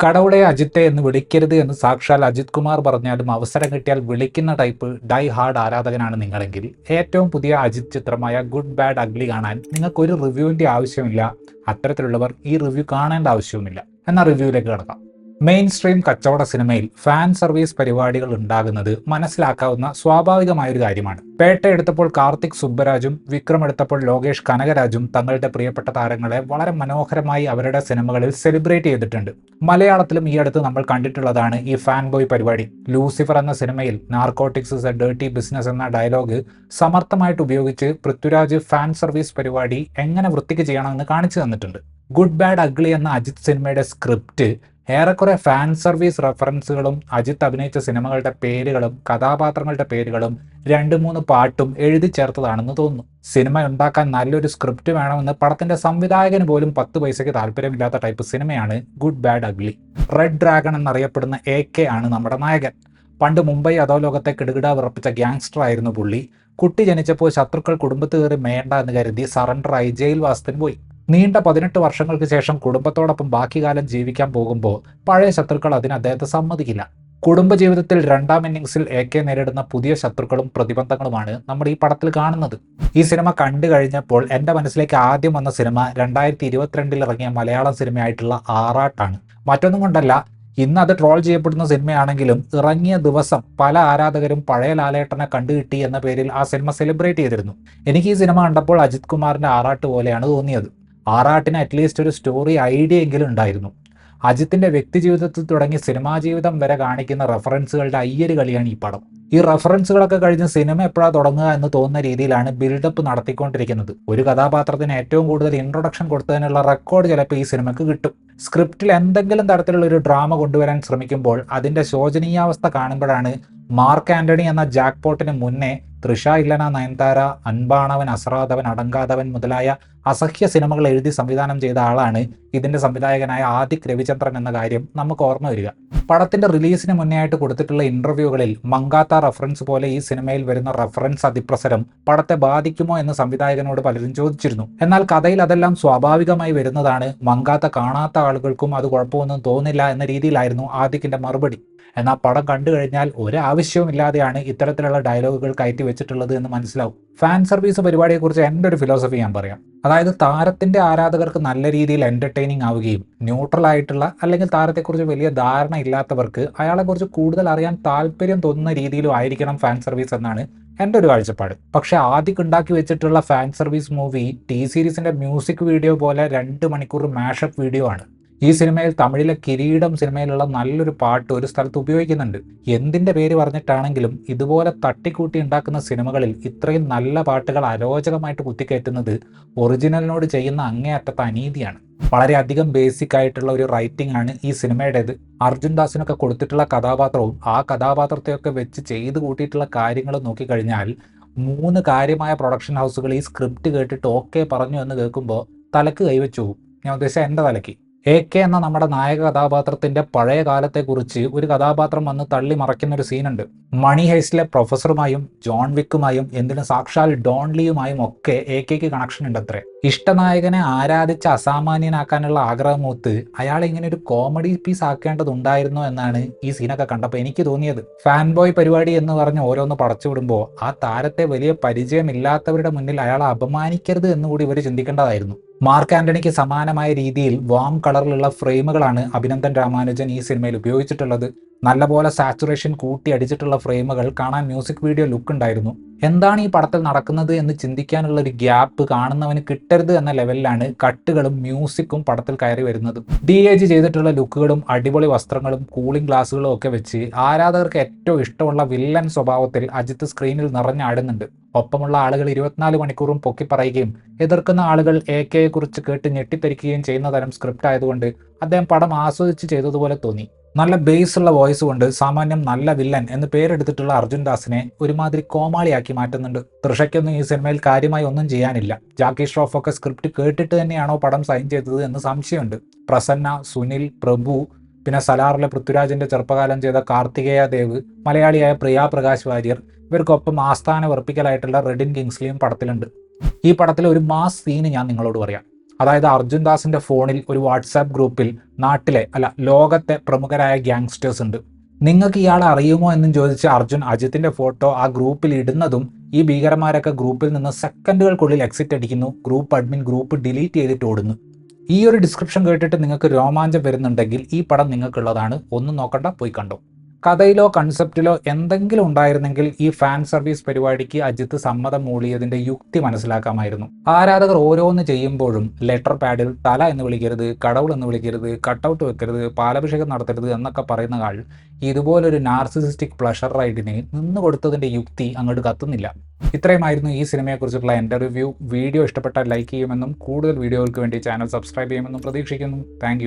കടവുളെ അജിത്തെ എന്ന് വിളിക്കരുത് എന്ന് സാക്ഷാൽ അജിത് കുമാർ പറഞ്ഞാലും അവസരം കിട്ടിയാൽ വിളിക്കുന്ന ടൈപ്പ് ഡൈ ഹാർഡ് ആരാധകനാണ് നിങ്ങളെങ്കിൽ ഏറ്റവും പുതിയ അജിത് ചിത്രമായ ഗുഡ് ബാഡ് അഗ്ലി കാണാൻ നിങ്ങൾക്കൊരു റിവ്യൂവിൻ്റെ ആവശ്യമില്ല. അത്തരത്തിലുള്ളവർ ഈ റിവ്യൂ കാണേണ്ട ആവശ്യവുമില്ല. എന്നാൽ റിവ്യൂവിലേക്ക് കിടക്കാം. മെയിൻ സ്ട്രീം കച്ചവട സിനിമയിൽ ഫാൻ സർവീസ് പരിപാടികൾ ഉണ്ടാകുന്നത് മനസ്സിലാക്കാവുന്ന സ്വാഭാവികമായൊരു കാര്യമാണ്. പേട്ട എടുത്തപ്പോൾ കാർത്തിക് സുബ്ബരാജും വിക്രം എടുത്തപ്പോൾ ലോകേഷ് കനകരാജും തങ്ങളുടെ പ്രിയപ്പെട്ട താരങ്ങളെ വളരെ മനോഹരമായി അവരുടെ സിനിമകളിൽ സെലിബ്രേറ്റ് ചെയ്തിട്ടുണ്ട്. മലയാളത്തിലും ഈ അടുത്ത് നമ്മൾ കണ്ടിട്ടുള്ളതാണ് ഈ ഫാൻ ബോയ് പരിപാടി. ലൂസിഫർ എന്ന സിനിമയിൽ narcotics is A dirty business എന്ന ഡയലോഗ് സമർത്ഥമായിട്ട് ഉപയോഗിച്ച് പൃഥ്വിരാജ് ഫാൻ സർവീസ് പരിപാടി എങ്ങനെ വൃത്തിക്ക് ചെയ്യണമെന്ന് കാണിച്ചു തന്നിട്ടുണ്ട്. ഗുഡ് ബാഡ് അഗ്ലി എന്ന അജിത് സിനിമയുടെ സ്ക്രിപ്റ്റ് ഏറെക്കുറെ ഫാൻ സർവീസ് റെഫറൻസുകളും അജിത്ത് അഭിനയിച്ച സിനിമകളുടെ പേരുകളും കഥാപാത്രങ്ങളുടെ പേരുകളും 2-3 പാട്ടും എഴുതി ചേർത്തതാണെന്ന് തോന്നുന്നു. സിനിമ ഉണ്ടാക്കാൻ നല്ലൊരു സ്ക്രിപ്റ്റ് വേണമെന്ന് പടത്തിന്റെ സംവിധായകന് പോലും 10 പൈസയ്ക്ക് താല്പര്യമില്ലാത്ത ടൈപ്പ് സിനിമയാണ് good bad ugly. Red dragon എന്നറിയപ്പെടുന്ന AK ആണ് നമ്മുടെ നായകൻ. പണ്ട് മുംബൈ അധോലോകത്തെ കിടുകിട വിറപ്പിച്ച ഗ്യാങ്സ്റ്റർ ആയിരുന്നു പുള്ളി. കുട്ടി ജനിച്ചപ്പോൾ ശത്രുക്കൾ കുടുംബത്ത് കയറി മേണ്ട എന്ന് കരുതി സറണ്ടറായി ജയിൽവാസത്തിന് പോയി. നീണ്ട 18 വർഷങ്ങൾക്ക് ശേഷം കുടുംബത്തോടൊപ്പം ബാക്കി കാലം ജീവിക്കാൻ പോകുമ്പോൾ പഴയ ശത്രുക്കൾ അതിന് അദ്ദേഹത്തെ സമ്മതിക്കില്ല. കുടുംബജീവിതത്തിൽ 2ാം ഇന്നിംഗ്സിൽ AK നേരിടുന്ന പുതിയ ശത്രുക്കളും പ്രതിബന്ധങ്ങളുമാണ് നമ്മൾ ഈ പടത്തിൽ കാണുന്നത്. ഈ സിനിമ കണ്ടു കഴിഞ്ഞപ്പോൾ എൻ്റെ മനസ്സിലേക്ക് ആദ്യം വന്ന സിനിമ 2022 ഇറങ്ങിയ മലയാളം സിനിമയായിട്ടുള്ള ആറാട്ടാണ്. മറ്റൊന്നും കൊണ്ടല്ല, ഇന്ന് അത് ട്രോൾ ചെയ്യപ്പെടുന്ന സിനിമയാണെങ്കിലും ഇറങ്ങിയ ദിവസം പല ആരാധകരും പഴയ ലാലേട്ടനെ കണ്ടുകിട്ടി എന്ന പേരിൽ ആ സിനിമ സെലിബ്രേറ്റ് ചെയ്തിരുന്നു. എനിക്ക് ഈ സിനിമ കണ്ടപ്പോൾ അജിത് കുമാറിൻ്റെ ആറാട്ട് പോലെയാണ് തോന്നിയത്. ആറാട്ടിന് അറ്റ്ലീസ്റ്റ് ഒരു സ്റ്റോറി ഐഡിയ എങ്കിലും ഉണ്ടായിരുന്നു. അജിത്തിന്റെ വ്യക്തി ജീവിതത്തിൽ തുടങ്ങി സിനിമാ ജീവിതം വരെ കാണിക്കുന്ന റെഫറൻസുകളുടെ അയ്യര് കളിയാണ് ഈ പടം. ഈ റെഫറൻസുകളൊക്കെ കഴിഞ്ഞ് സിനിമ എപ്പോഴാണ് തുടങ്ങുക എന്ന് തോന്നുന്ന രീതിയിലാണ് ബിൽഡപ്പ് നടത്തിക്കൊണ്ടിരിക്കുന്നത്. ഒരു കഥാപാത്രത്തിന് ഏറ്റവും കൂടുതൽ ഇൻട്രൊഡക്ഷൻ കൊടുത്തതിനുള്ള റെക്കോർഡ് ചിലപ്പോൾ ഈ സിനിമയ്ക്ക് കിട്ടും. സ്ക്രിപ്റ്റിൽ എന്തെങ്കിലും തരത്തിലുള്ള ഒരു ഡ്രാമ കൊണ്ടുവരാൻ ശ്രമിക്കുമ്പോൾ അതിന്റെ ശോചനീയാവസ്ഥ കാണുമ്പോഴാണ് മാർക്ക് ആന്റണി എന്ന ജാക്ക്പോട്ടിന് മുന്നേ തൃഷ, ഇല്ലന, നയൻതാര, അൻപാണവൻ, അസറാധവൻ, അടങ്കാധവൻ മുതലായ അസഹ്യ സിനിമകൾ എഴുതി സംവിധാനം ചെയ്ത ആളാണ് ഇതിന്റെ സംവിധായകനായ ആദിക് രവിചന്ദ്രൻ എന്ന കാര്യം നമുക്ക് ഓർമ്മ വരിക. പടത്തിന്റെ റിലീസിന് മുന്നേ ആയിട്ട് കൊടുത്തിട്ടുള്ള ഇന്റർവ്യൂകളിൽ മങ്കാത്ത റെഫറൻസ് പോലെ ഈ സിനിമയിൽ വരുന്ന റെഫറൻസ് അതിപ്രസരം പടത്തെ ബാധിക്കുമോ എന്ന് സംവിധായകനോട് പലരും ചോദിച്ചിരുന്നു. എന്നാൽ കഥയിൽ അതെല്ലാം സ്വാഭാവികമായി വരുന്നതാണ്, മങ്കാത്ത കാണാത്ത ആളുകൾക്കും അത് കുഴപ്പമൊന്നും തോന്നില്ല എന്ന രീതിയിലായിരുന്നു ആദിക്കിന്റെ മറുപടി. എന്നാൽ പടം കണ്ടു കഴിഞ്ഞാൽ ഒരാവശ്യവുമില്ലാതെയാണ് ഇത്തരത്തിലുള്ള ഡയലോഗുകൾ കയറ്റി വെച്ചിട്ടുള്ളത് എന്ന് മനസ്സിലാവും. ഫാൻ സർവീസ് പരിപാടിയെക്കുറിച്ച് എൻ്റെ ഒരു ഫിലോസഫി ഞാൻ പറയാം. അതായത് താരത്തിന്റെ ആരാധകർക്ക് നല്ല രീതിയിൽ എന്റർടൈനിങ് ആവുകയും ന്യൂട്രൽ ആയിട്ടുള്ള അല്ലെങ്കിൽ താരത്തെക്കുറിച്ച് വലിയ ധാരണ ഇല്ലാത്തവർക്ക് അയാളെക്കുറിച്ച് കൂടുതൽ അറിയാൻ താല്പര്യം തോന്നുന്ന രീതിയിലും ആയിരിക്കണം ഫാൻ സർവീസ് എന്നാണ് എൻ്റെ ഒരു കാഴ്ചപ്പാട്. പക്ഷെ ആദ്യം ഉണ്ടാക്കി വെച്ചിട്ടുള്ള ഫാൻ സർവീസ് മൂവി സീരീസിന്റെ മ്യൂസിക് വീഡിയോ പോലെ 2 മണിക്കൂർ മാഷപ്പ് വീഡിയോ ആണ്. ഈ സിനിമയിൽ തമിഴിലെ കിരീടം സിനിമയിലുള്ള നല്ലൊരു പാട്ട് ഒരു സ്ഥലത്ത് ഉപയോഗിക്കുന്നുണ്ട്. എന്തിൻ്റെ പേര് പറഞ്ഞിട്ടാണെങ്കിലും ഇതുപോലെ തട്ടിക്കൂട്ടി ഉണ്ടാക്കുന്ന സിനിമകളിൽ ഇത്രയും നല്ല പാട്ടുകൾ അരോചകമായിട്ട് കുത്തിക്കയറ്റുന്നത് ഒറിജിനലിനോട് ചെയ്യുന്ന അങ്ങേയറ്റത്തെ അനീതിയാണ്. വളരെയധികം ബേസിക് ആയിട്ടുള്ള ഒരു റൈറ്റിംഗ് ആണ് ഈ സിനിമയുടേത്. അർജുൻ ദാസിനൊക്കെ കൊടുത്തിട്ടുള്ള കഥാപാത്രവും ആ കഥാപാത്രത്തെയൊക്കെ വെച്ച് ചെയ്തു കൂട്ടിയിട്ടുള്ള കാര്യങ്ങൾ നോക്കിക്കഴിഞ്ഞാൽ 3 കാര്യമായ പ്രൊഡക്ഷൻ ഹൗസുകൾ ഈ സ്ക്രിപ്റ്റ് കേട്ടിട്ട് ഓക്കെ പറഞ്ഞു എന്ന് കേൾക്കുമ്പോൾ തലക്ക് കൈവച്ചു പോകും. ഞാൻ ഉദ്ദേശിച്ച എൻ്റെ തലയ്ക്ക്. AK എന്ന നമ്മുടെ നായക കഥാപാത്രത്തിന്റെ പഴയ കാലത്തെക്കുറിച്ച് ഒരു കഥാപാത്രം വന്ന് തള്ളി മറയ്ക്കുന്ന ഒരു സീനുണ്ട്. മണി ഹൈസ്റ്റിലെ പ്രൊഫസറുമായും ജോൺ വിക്കുമായും എന്തിനും സാക്ഷാൽ ഡോൺലിയുമായും ഒക്കെ AKക്ക് കണക്ഷൻ ഉണ്ട് അത്രേ. ഇഷ്ടനായകനെ ആരാധിച്ച് അസാമാന്യനാക്കാനുള്ള ആഗ്രഹമൂത്ത് അയാൾ ഇങ്ങനെ ഒരു കോമഡി പീസ് ആക്കേണ്ടതുണ്ടായിരുന്നു എന്നാണ് ഈ സീനൊക്കെ കണ്ടപ്പോൾ എനിക്ക് തോന്നിയത്. ഫാൻ ബോയ് പരിപാടി എന്ന് പറഞ്ഞ് ഓരോന്ന് പടച്ചുവിടുമ്പോൾ ആ താരത്തെ വലിയ പരിചയമില്ലാത്തവരുടെ മുന്നിൽ അയാളെ അപമാനിക്കരുത് എന്നുകൂടി ഇവർ ചിന്തിക്കേണ്ടതായിരുന്നു. മാർക്ക് ആന്റണിക്ക് സമാനമായ രീതിയിൽ വാം കളറിലുള്ള ഫ്രെയിമുകളാണ് അഭിനന്ദൻ രാമാനുജൻ ഈ സിനിമയിൽ ഉപയോഗിച്ചിട്ടുള്ളത്. നല്ലപോലെ സാച്ചുറേഷൻ കൂട്ടി അടിച്ചിട്ടുള്ള ഫ്രെയിമുകൾ കാണാൻ മ്യൂസിക് വീഡിയോ ലുക്ക് ഉണ്ടായിരുന്നു. എന്താണ് ഈ പടത്തിൽ നടക്കുന്നത് എന്ന് ചിന്തിക്കാനുള്ള ഒരു ഗ്യാപ്പ് കാണുന്നവന് കിട്ടരുത് എന്ന ലെവലിലാണ് കട്ടുകളും മ്യൂസിക്കും പടത്തിൽ കയറി വരുന്നത്. DAG ചെയ്തിട്ടുള്ള ലുക്കുകളും അടിപൊളി വസ്ത്രങ്ങളും കൂളിംഗ് ഗ്ലാസുകളും ഒക്കെ വെച്ച് ആരാധകർക്ക് ഏറ്റവും ഇഷ്ടമുള്ള വില്ലൻ സ്വഭാവത്തിൽ അജിത്ത് സ്ക്രീനിൽ നിറഞ്ഞാടുന്നുണ്ട്. ഒപ്പമുള്ള ആളുകൾ 24 മണിക്കൂറും പൊക്കി പറയുകയും എതിർക്കുന്ന ആളുകൾ AKയെ കുറിച്ച് കേട്ട് ഞെട്ടിത്തെരിക്കുകയും ചെയ്യുന്ന തരം സ്ക്രിപ്റ്റ് ആയതുകൊണ്ട് അദ്ദേഹം പടം ആസ്വദിച്ച് ചെയ്തതുപോലെ തോന്നി. നല്ല ബേസ് ഉള്ള വോയിസ് കൊണ്ട് സാമാന്യം നല്ല വില്ലൻ എന്ന് പേരെടുത്തിട്ടുള്ള അർജുൻ ദാസിനെ ഒരുമാതിരി കോമാളിയാക്കി മാറ്റുന്നുണ്ട്. തൃഷയ്ക്കൊന്നും ഈ സിനിമയിൽ കാര്യമായി ഒന്നും ചെയ്യാനില്ല. ജാക്കി ഷ്രോഫൊക്കെ സ്ക്രിപ്റ്റ് കേട്ടിട്ട് തന്നെയാണോ പടം സൈൻ ചെയ്തത് എന്ന് സംശയമുണ്ട്. പ്രസന്ന, സുനിൽ, പ്രഭു, പിന്നെ സലാറിലെ പൃഥ്വിരാജിന്റെ ചെറുപ്പകാലം ചെയ്ത കാർത്തികേയ ദേവ്, മലയാളിയായ പ്രിയ പ്രകാശ് വാര്യർ, ഇവർക്കൊപ്പം ആസ്ഥാന വെറുപ്പിക്കലായിട്ടുള്ള റെഡിൻ കിങ്സ്ലിയും പടത്തിലുണ്ട്. ഈ പടത്തിലെ ഒരു മാസ് സീന് ഞാൻ നിങ്ങളോട് പറയാം. അതായത് അർജുൻ ദാസിന്റെ ഫോണിൽ ഒരു വാട്സാപ്പ് ഗ്രൂപ്പിൽ നാട്ടിലെ ലോകത്തെ പ്രമുഖരായ ഗ്യാങ്സ്റ്റേഴ്സ് ഉണ്ട്. നിങ്ങൾക്ക് ഇയാളെ അറിയുമോ എന്നും ചോദിച്ച് അർജുൻ അജിത്തിന്റെ ഫോട്ടോ ആ ഗ്രൂപ്പിൽ ഇടുന്നതും ഈ ഭീകരന്മാരൊക്കെ ഗ്രൂപ്പിൽ നിന്ന് സെക്കൻഡുകൾക്കുള്ളിൽ എക്സിറ്റ് അടിക്കുന്നു. ഗ്രൂപ്പ് അഡ്മിൻ ഗ്രൂപ്പ് ഡിലീറ്റ് ചെയ്തിട്ട് ഓടുന്നു. ഈ ഒരു ഡിസ്ക്രിപ്ഷൻ കേട്ടിട്ട് നിങ്ങൾക്ക് രോമാഞ്ചം വരുന്നുണ്ടെങ്കിൽ ഈ പടം നിങ്ങൾക്കുള്ളതാണ്. ഒന്നും നോക്കണ്ട, പോയി കണ്ടോ. കഥയിലോ കൺസെപ്റ്റിലോ എന്തെങ്കിലും ഉണ്ടായിരുന്നെങ്കിൽ ഈ ഫാൻ സർവീസ് പരിപാടിക്ക് അജിത്ത് സമ്മതം മൂളിയതിന്റെ യുക്തി മനസ്സിലാക്കാമായിരുന്നു. ആരാധകർ ഓരോന്ന് ചെയ്യുമ്പോഴും ലെറ്റർ പാഡിൽ തല എന്ന് വിളിക്കരുത്, കടവുൾ എന്ന് വിളിക്കരുത്, കട്ടൗട്ട് വെക്കരുത്, പാലഭിഷേകം നടത്തരുത് എന്നൊക്കെ പറയുന്ന ആൾ ഇതുപോലൊരു നാർസിസിസ്റ്റിക് പ്ലഷർ റൈഡിന് നിന്ന് കൊടുത്തതിന്റെ യുക്തി അങ്ങോട്ട് കത്തുന്നില്ല. ഇത്രയുമായിരുന്നു ഈ സിനിമയെക്കുറിച്ചുള്ള എൻ്റെ റിവ്യൂ. വീഡിയോ ഇഷ്ടപ്പെട്ടാൽ ലൈക്ക് ചെയ്യുമെന്നും കൂടുതൽ വീഡിയോകൾക്ക് വേണ്ടി ചാനൽ സബ്സ്ക്രൈബ് ചെയ്യുമെന്നും പ്രതീക്ഷിക്കുന്നു. താങ്ക്